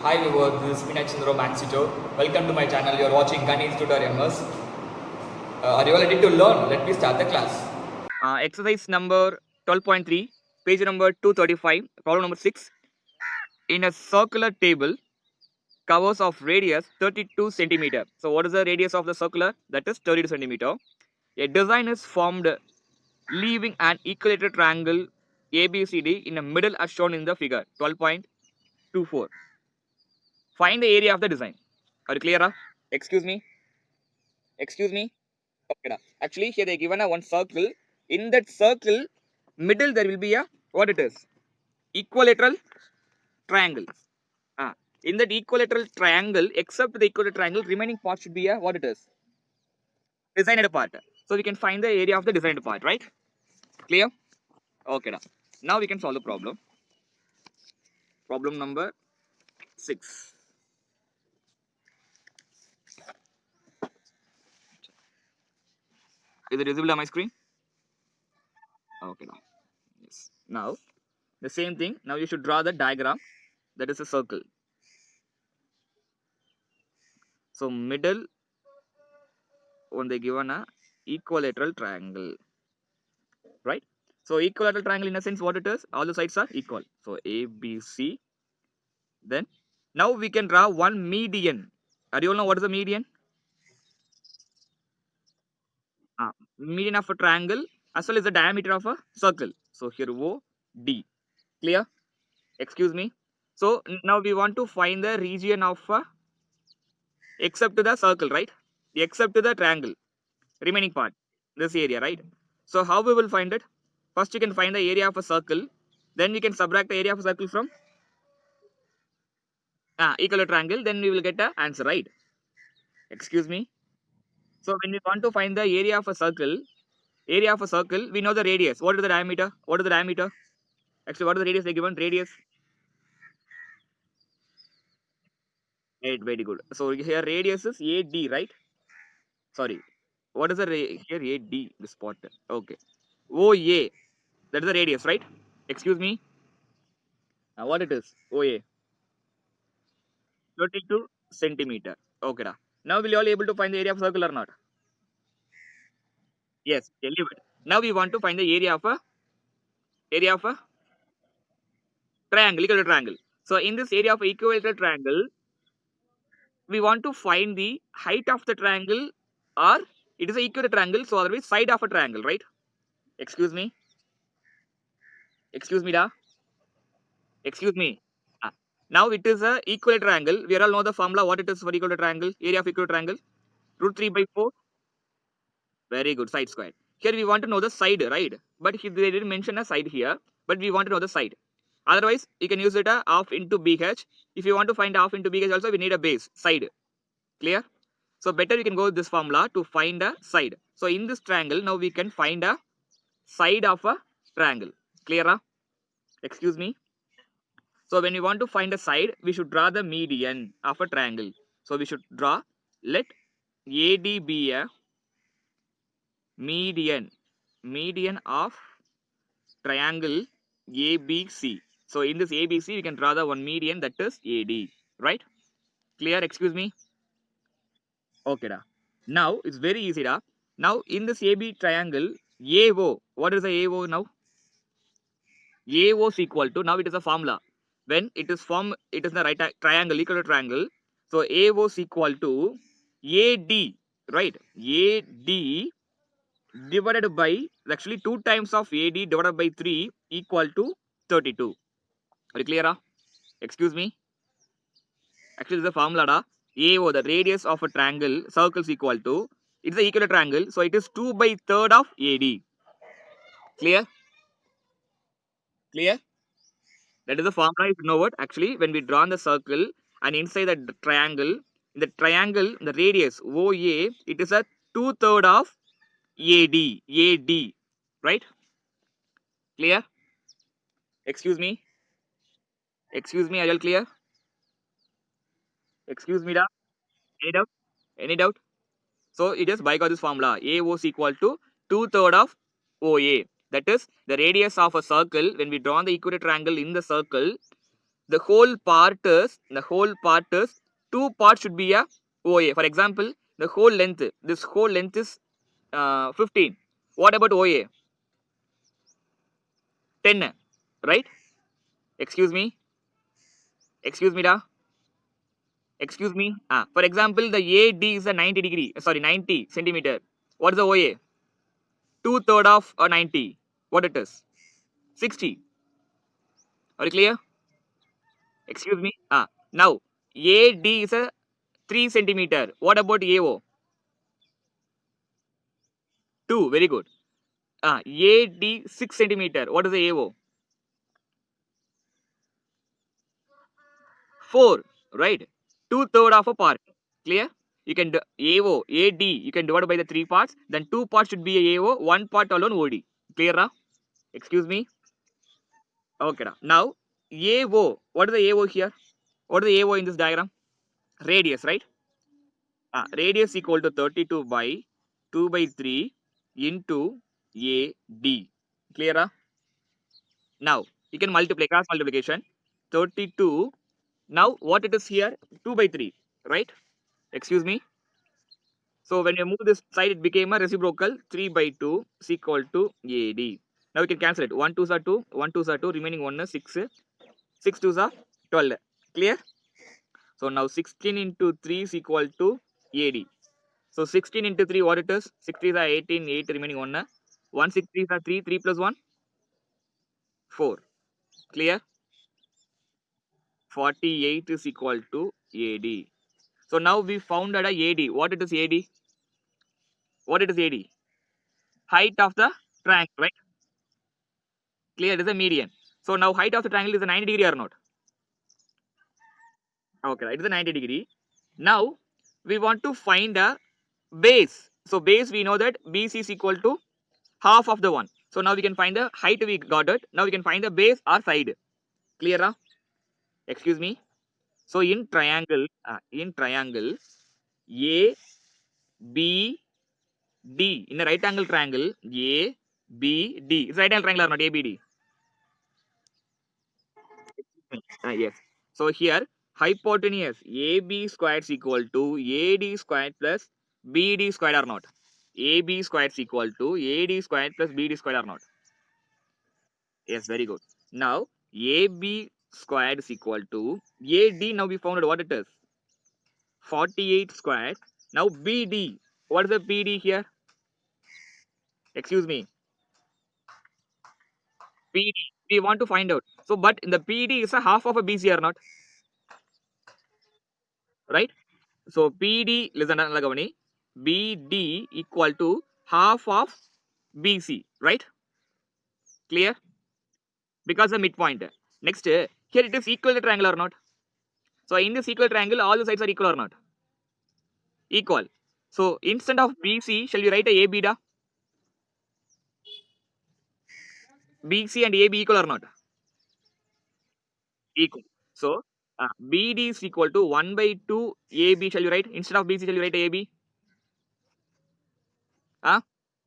Hi viewers, this is Minachandra Maxito. Welcome to my channel. You are watching Ganesh Tutorials. Are you all ready to learn? Let me start the class. Exercise number 12.3, page number 235, problem number 6. In a circular table, covers of radius 32 centimeter. So what is the radius of the circular? That is 32 centimeter. A design is formed leaving an equilateral triangle ABCD in the middle as shown in the figure 12.24. Find the area of the design. Are you clear? Excuse me. Excuse me. Okay. Actually, here they given a one circle. In that circle, middle there will be a what it is? Equilateral triangle. Ah, in that equilateral triangle, except the equilateral triangle, remaining part should be a what it is? Designed part. So we can find the area of the designed part, right? Clear? Okay. Now we can solve the problem. Problem number 6. Is it visible on my screen? Okay. Yes. Now the same thing. Now you should draw the diagram. That is a circle. So middle when they given a equilateral triangle, right? So equilateral triangle in a sense what it is? All the sides are equal. So A, B, C. Then now we can draw one median. Do you all know what is the median? Median of a triangle as well as the diameter of a circle. So here O, D. Clear? Excuse me. So now we want to find the region of except to the circle, right? Except to the triangle. Remaining part, this area, right? So how we will find it? First you can find the area of a circle, then we can subtract the area of a circle from equilateral triangle, then we will get the answer, right? Excuse me. So when we want to find the area of a circle, we know the radius. What is the diameter? What is the diameter? Actually, what is the radius they given? Radius. Right, very good. So here radius is AD, right? Sorry. What is the here AD? The spot. Okay. OA. That is the radius, right? Excuse me. What it is? OA. 32 centimeter. Okay. Da. Now will you all able to find the area of circle or not? Yes. Leave it. Now we want to find the area of a triangle, equilateral triangle. So in this area of equilateral triangle, we want to find the height of the triangle, or it is a equilateral triangle, so otherwise side of a triangle, right? Excuse me. Excuse me, da. Excuse me. Ah. Now it is a equilateral triangle. We all know the formula. What it is for equilateral triangle? Area of equilateral triangle. Root 3 by 4. Very good. Side squared. Here we want to know the side, right? But they didn't mention a side here. But we want to know the side. Otherwise, you can use it half into BH. If you want to find half into BH also, we need a base, side. Clear? So better we can go with this formula to find a side. So in this triangle, now we can find a side of a triangle. Clear? Excuse me. So when we want to find a side, we should draw the median of a triangle. So we should draw, let AD be a median of triangle ABC. So in this ABC, we can draw the one median, that is AD, right? Clear? Excuse me. Okay, da. Now it's very easy, da. Now in this AB triangle, AO, what is the AO now? AO is equal to, now it is a formula. When it is the right triangle, equal to triangle. So AO is equal to AD, right? AD divided by, actually 2 times of AD divided by 3 equal to 32. Are you clear? Excuse me. Actually, this is the formula. AO, the radius of a triangle, circle is equal to, it's the equilateral triangle. So it is 2 by 3rd of AD. Clear? Clear? That is the formula. If you know what, actually, when we draw the circle and inside the triangle, in the triangle, the radius OA, it is a 2/3 of AD. AD. Right? Clear? Excuse me. Excuse me. Are you all clear? Excuse me, da. Any doubt? Any doubt? So it is by this formula. AO is equal to 2/3 of OA. That is the radius of a circle. When we draw the equilateral triangle in the circle, the whole part is 2 parts should be a OA. For example, the whole length, this whole length is 15. What about OA? 10, right? Excuse me. Excuse me, da. Excuse me. For example, the AD is a 90 degree. Sorry, 90 centimeter. What is the OA? 2/3 of a 90. What it is? 60. Are you clear? Excuse me. Now AD is a 3 centimeter. What about AO? 2. Very good. AD 6 centimeter. What is the AO? 4. Right. 2/3 of a part. Clear? You can do AO, AD. You can divide by the 3 parts. Then 2 parts should be a AO. 1 part alone OD. Clear? Excuse me. Okay. Now AO. What is the AO here? What is the AO in this diagram? Radius, right? Radius equal to 32 by 2 by 3 into AD. Clear? Now you can multiply, cross multiplication. 32. Now what it is here? 2 by 3, right? Excuse me. So when you move this side, it became a reciprocal. 3 by 2 is equal to AD. Now we can cancel it. 1 2s are 2, 1 2s are 2, remaining 1 is 6, 6 2s are 12. Clear? So now 16 into 3 is equal to AD. So 16 into 3, what it is? 6 3s are 18, 8 remaining 1. 1 6 3s are 3, 3 plus 1, 4. Clear? 48 is equal to AD. So now we found out a AD. What it is AD? What it is AD? Height of the triangle, right? Clear, it is a median. So now height of the triangle is a 90 degree or not? Okay, it is a 90 degree. Now we want to find a base. So base, we know that BC is equal to half of the one. So now we can find the height, we got it. Now we can find the base or side. Clear? Excuse me. So in triangle A B D, in a right angle triangle A B D, is right angle triangle or not? A B D. Yes. So here hypotenuse AB squared is equal to AD squared plus BD squared or not? AB squared is equal to AD squared plus BD squared or not? Yes, very good. Now AB squared is equal to AD. Now we found out what it is. 48 squared. Now BD. What is the BD here? Excuse me. PD. We want to find out. So, but in the PD is a half of a BC or not? Right? So PD, listen, Gavani, BD equal to half of BC, right? Clear? Because the midpoint. Next, here it is equal to triangle or not? So in this equal triangle, all the sides are equal or not? Equal. So instead of BC, shall we write a AB da? BC and AB equal or not? Equal. So BD is equal to 1 by 2 AB, shall we write? Instead of BC, shall we write AB?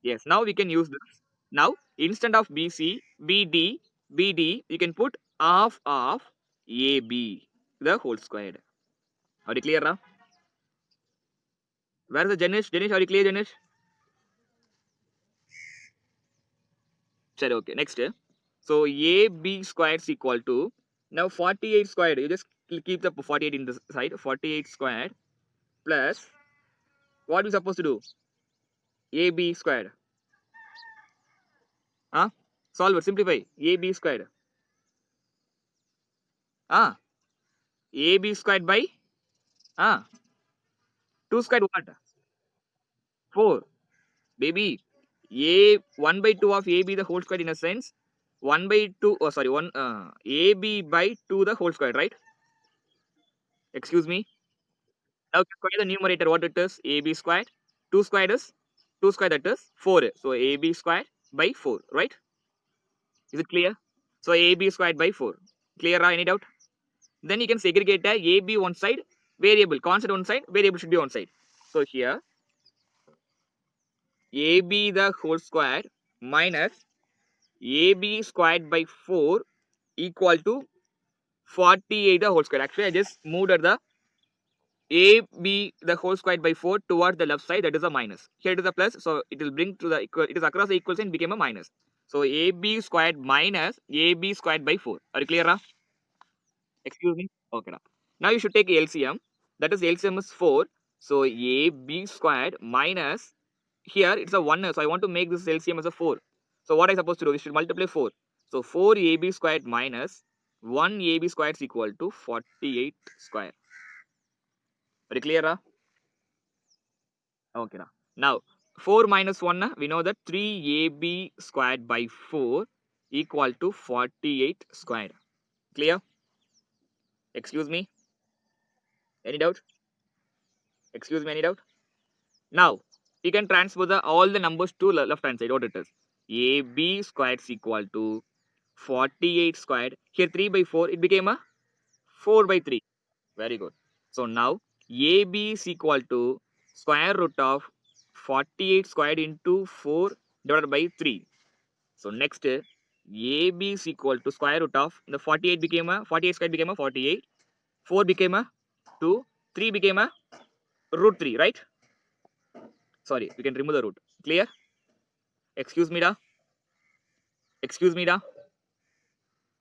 Yes, now we can use this. Now, instead of BC, BD, you can put half of AB, the whole squared. Are you clear now? Where is the Janish? Janish, are you clear, Janish? Sure, okay. Next. So, AB squared is equal to, now 48 squared. You just keep the 48 in the side. 48 squared plus, what are we supposed to do? AB squared. Solve it, simplify. AB squared. AB squared by 2 squared what? 4. Baby, a 1 by 2 of AB the whole squared in a sense 1 by 2, oh sorry, 1 AB by 2 the whole squared, right? Excuse me. Now square the numerator, what it is? AB squared. 2 squared is 2 squared, that is 4. So AB squared by 4, right? Is it clear? So AB squared by 4. Clear? Any doubt? Then you can segregate a AB one side, variable constant one side, variable should be one side. So here AB the whole square minus AB squared by 4 equal to 48 the whole square. Actually, I just moved at the AB the whole squared by 4 towards the left side, that is a minus. Here it is a plus, so it will bring to the equal, it is across the equal sign, became a minus. So AB squared minus AB squared by 4. Are you clear? Excuse me? Okay. Now you should take LCM. That is LCM is 4. So AB squared minus, here it's a 1, so I want to make this LCM as a 4. So what I supposed to do? We should multiply 4. So 4AB squared minus 1AB squared is equal to 48 square. Very clear? Okay. Now 4 minus 1, we know that 3AB squared by 4 equal to 48 squared. Clear? Excuse me? Any doubt? Excuse me, any doubt? Now you can transfer all the numbers to left hand side. What it is? AB squared is equal to 48 squared. Here 3 by 4, it became a 4 by 3. Very good. So now AB is equal to square root of 48 squared into 4 divided by 3. So next AB is equal to square root of the 48 became a 48 squared became a 48. 4 became a 2. 3 became a root 3, right? Sorry, we can remove the root. Clear? Excuse me, da. Excuse me, da.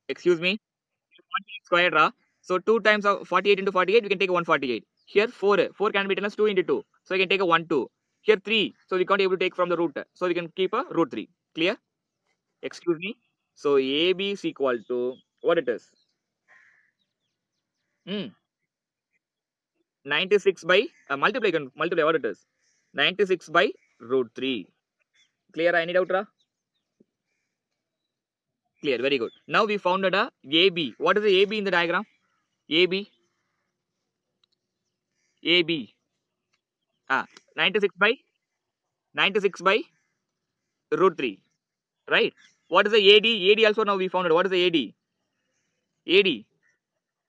Excuse me. 48 squared, da. So 2 times of 48 into 48, we can take a 148. Here 4. 4 can be written as 2 into 2. So we can take a 1, 2. Here 3. So we can't able to take from the root. So we can keep a root 3. Clear? Excuse me. So AB is equal to what it is? 96 by multiply what it is? 96 by root 3. Clear? I need out, ra? Clear. Very good. Now we found a AB. What is the AB in the diagram? AB. AB. 96 by 96 by root 3. Right? What is the AD? AD also now we found it. What is the AD? AD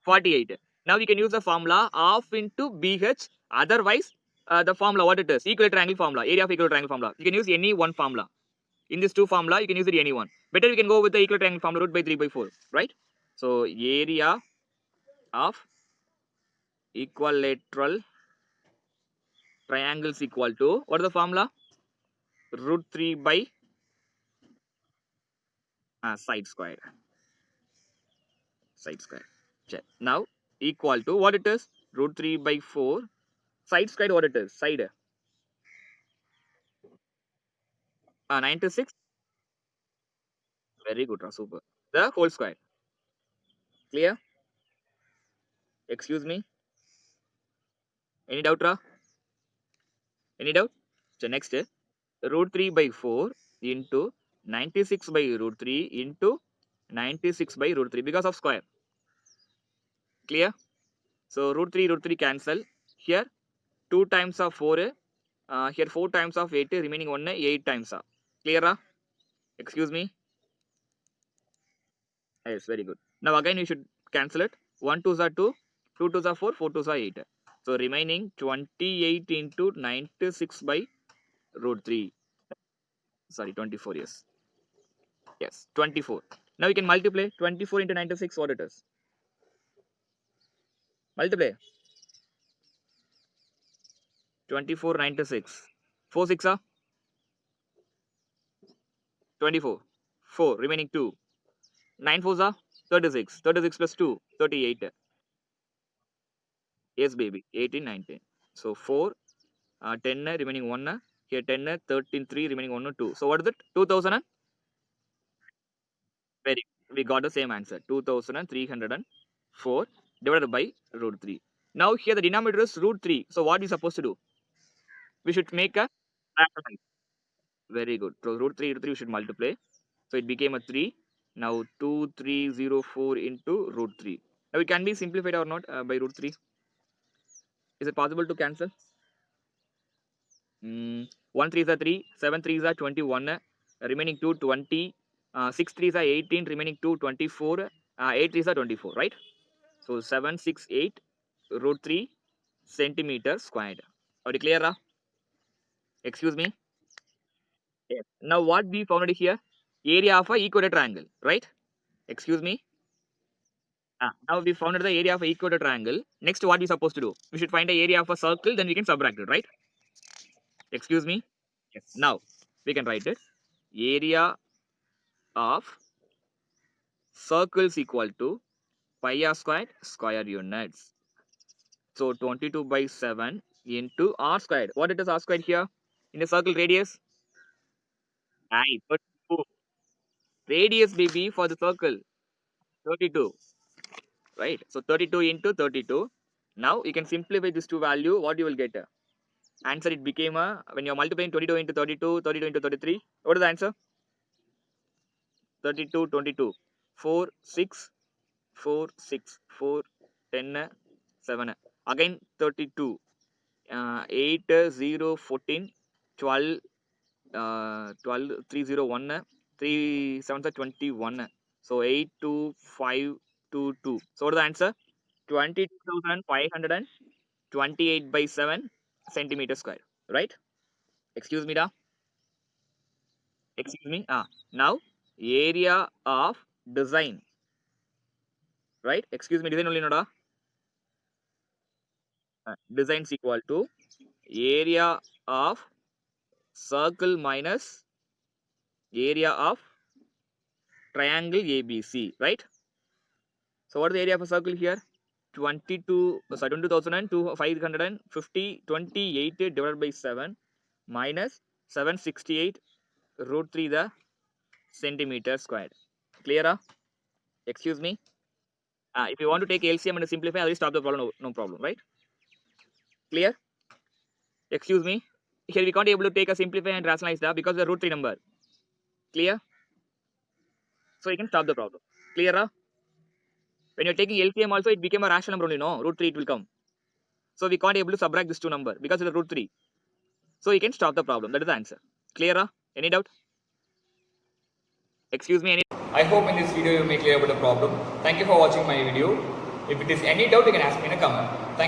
48. Now we can use the formula half into BH. Otherwise, the formula what it is? Equilateral angle formula. Area of equilateral angle formula. You can use any one formula. In this two formula, you can use it any one. Better we can go with the equilateral angle formula root by 3 by 4. Right? So area of equilateral triangles equal to what is the formula? Root 3 by side square. Side square. Check. Now equal to what it is? Root 3 by 4. Side square what it is? Side 96. Very good, super. The whole square. Clear? Excuse me. Any doubt, Ra? Any doubt? So next root 3 by 4 into 96 by root 3 into 96 by root 3 because of square. Clear? So root 3 cancel. Here 2 times of 4. Here 4 times of 8. Remaining 1 8 times. Clear? Ra? Excuse me. Yes, very good. Now again you should cancel it. 1 2s are 2, 2 2s are 4, 4 2s are 8. So remaining 28 into 96 by root 3. Sorry, 24, yes. Yes, 24. Now you can multiply 24 into 96, what it is? Multiply 24 96. 4 6 are 24. 4, remaining 2. 9 4s are 36. 36 plus 2, 38. Yes, baby, 18, 19. So 4, 10, remaining 1. Here 10, 13, 3, remaining 1, 2. So what is it? 2000. Very, we got the same answer. 2304 divided by root 3. Now here the denominator is root 3. So what is supposed to do? We should make a factorize. Very good. So root 3 we should multiply. So it became a 3. Now 2304 into root 3. Now it can be simplified or not by root 3. Is it possible to cancel? 1 3s are 3, 7 3s are 21, remaining 2 20, 6 3s are 18, remaining 2 24, 8 3s are 24, right? So 768 root 3 centimeter squared. Are you clear? Excuse me. Yes. Now what we found here? Area of a equilateral triangle, right? Excuse me. Now we found out the area of an equator triangle. Next, what we supposed to do? We should find the area of a circle, then we can subtract it, right? Excuse me? Yes. Now, we can write it. Area of circles equal to pi r squared square units. So 22 by 7 into r squared. What it is r squared here? In the circle radius? I 32. Radius baby for the circle. 32. Right? So 32 into 32. Now you can simplify this two value. What you will get? Answer it became when you're multiplying 22 into 32, 32 into 33. What is the answer? 32, 22. 4, 6, 4, 6, 4, 10, 7. Again 32. 8, 0, 14, 12, 12, 3, 0, 1, 3, 7, 21. So 8, 2, 5, 2, 2. So what is the answer? 22,528 by 7 centimeter square. Right? Excuse me, da. Excuse me. Now area of design. Right? Excuse me, design only, no, da. Design is equal to area of circle minus area of triangle ABC, right? So what is the area of a circle here? 22,550, 28 divided by 7 minus 768 root 3 the centimeter squared. Clear? Excuse me. If you want to take LCM and simplify, I will stop the problem. No problem, right? Clear? Excuse me. Here we can't able to take a simplify and rationalize that because the root 3 number. Clear? So you can stop the problem. Clear? When you're taking LCM also, it became a rational number only, no? Root 3 it will come. So we can't able to subtract this two number because of the root 3. So you can stop the problem. That is the answer. Clear? Any doubt? Excuse me, any? I hope in this video you make clear about the problem. Thank you for watching my video. If it is any doubt, you can ask me in a comment. Thank you.